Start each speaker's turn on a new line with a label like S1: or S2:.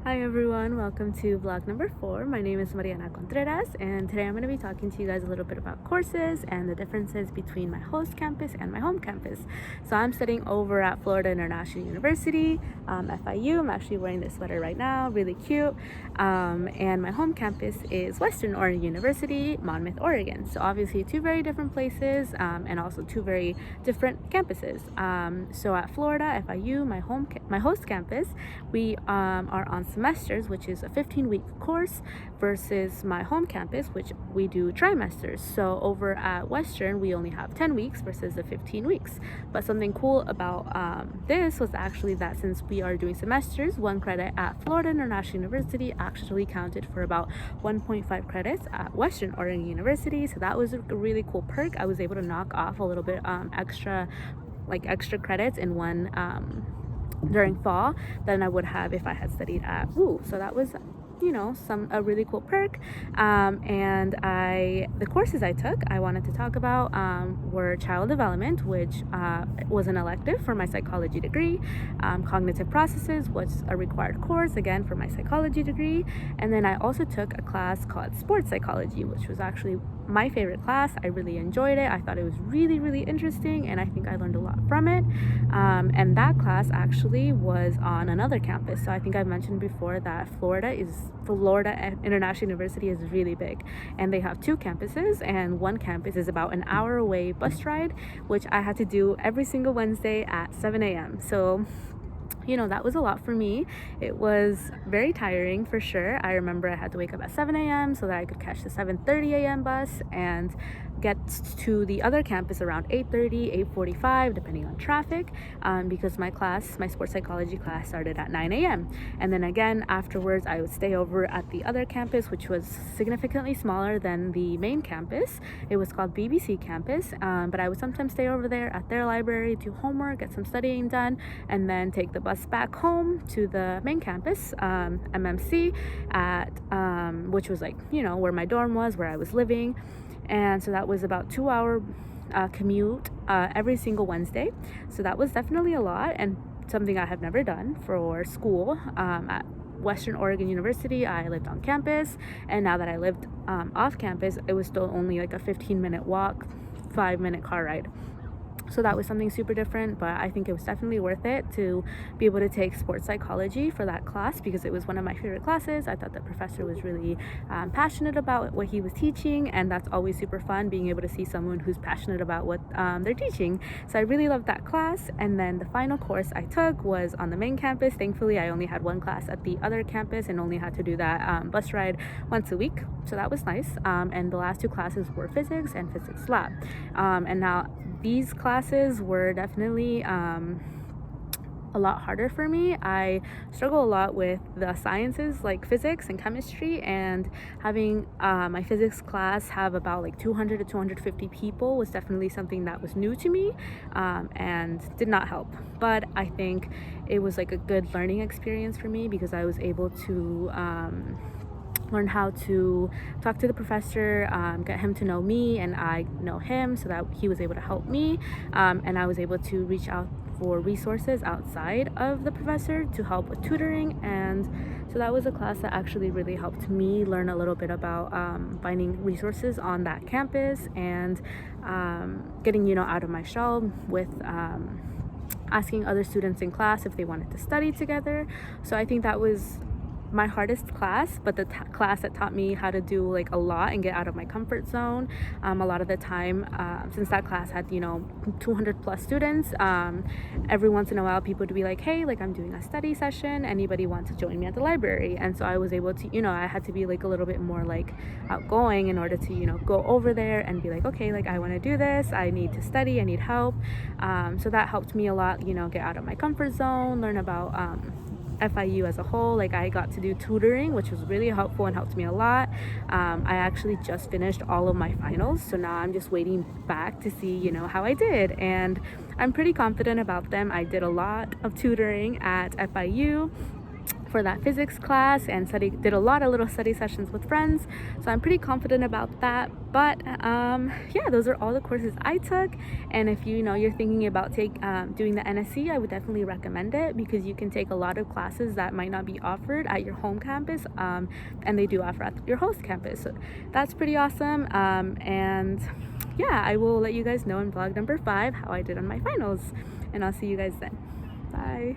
S1: Hi everyone, welcome to vlog number 4. My name is Mariana NSE, and today I'm going to be talking to you guys a little bit about courses and the differences between my host campus and my home campus. So I'm studying over at Florida International University, FIU. I'm actually wearing this sweater right now, really cute. And my home campus is Western Oregon University, Monmouth, Oregon. So obviously two very different places and also two very different campuses. So at Florida, FIU, my host campus, we are on semesters, which is a 15-week course, versus my home campus, which we do trimesters. So over at Western, we only have 10 weeks versus the 15 weeks. But something cool about this was actually that since we are doing semesters, one credit at Florida International University actually counted for about 1.5 credits at Western Oregon University. So that was a really cool perk. I was able to knock off a little bit extra credits in one during fall than I would have if I had studied at WU. So that was a really cool perk. And the courses I took, I wanted to talk about were child development, which was an elective for my psychology degree. Cognitive processes was a required course, again, for my psychology degree. And then I also took a class called sports psychology, which was actually my favorite class. I really enjoyed it. I thought it was really, really interesting, and I think I learned a lot from it. And that class actually was on another campus. So I think I mentioned before that Florida International University is really big, and they have two campuses, and one campus is about an hour away bus ride, which I had to do every single Wednesday at 7 a.m. So that was a lot for me. It was very tiring for sure. I remember I had to wake up at 7 a.m. so that I could catch the 7:30 a.m. bus and get to the other campus around 8:30, 8:45, depending on traffic, because my sports psychology class started at 9 a.m. And then again, afterwards, I would stay over at the other campus, which was significantly smaller than the main campus. It was called BBC campus, but I would sometimes stay over there at their library, do homework, get some studying done, and then take the bus back home to the main campus, MMC, which was where my dorm was, where I was living. And so that was about 2-hour commute every single Wednesday. So that was definitely a lot, and something I have never done for school. At Western Oregon University, I lived on campus, and now that I lived off campus, it was still only like a 15-minute walk, 5-minute car ride. So that was something super different, but I think it was definitely worth it to be able to take sports psychology for that class, because it was one of my favorite classes. I thought the professor was really passionate about what he was teaching, and that's always super fun, being able to see someone who's passionate about what they're teaching. So I really loved that class. And then the final course I took was on the main campus. Thankfully, I only had one class at the other campus and only had to do that bus ride once a week. So that was nice. And the last two classes were physics and physics lab. And now these classes were definitely a lot harder for me. I struggle a lot with the sciences like physics and chemistry, and having my physics class have about 200 to 250 people was definitely something that was new to me, and did not help. But I think it was a good learning experience for me, because I was able to learn how to talk to the professor, get him to know me and I know him, so that he was able to help me, and I was able to reach out for resources outside of the professor to help with tutoring. And so that was a class that actually really helped me learn a little bit about finding resources on that campus, and getting out of my shell with asking other students in class if they wanted to study together. So I think that was my hardest class, but the class that taught me how to do a lot and get out of my comfort zone. A lot of the time, since that class had 200 plus students, every once in a while people would be like, hey, I'm doing a study session, anybody want to join me at the library? And so I was able to, I had to be a little bit more outgoing in order to go over there and be okay, I want to do this, I need to study, I need help. So that helped me a lot, get out of my comfort zone, learn about FIU as a whole. I got to do tutoring, which was really helpful and helped me a lot. I actually just finished all of my finals, so now I'm just waiting back to see how I did, and I'm pretty confident about them. I did a lot of tutoring at FIU. for that physics class, and did a lot of little study sessions with friends, so I'm pretty confident about that. But yeah, those are all the courses I took. And if you're thinking about doing the NSE, I would definitely recommend it, because you can take a lot of classes that might not be offered at your home campus, and they do offer at your host campus, so that's pretty awesome. And yeah, I will let you guys know in vlog number 5 how I did on my finals, and I'll see you guys then. Bye.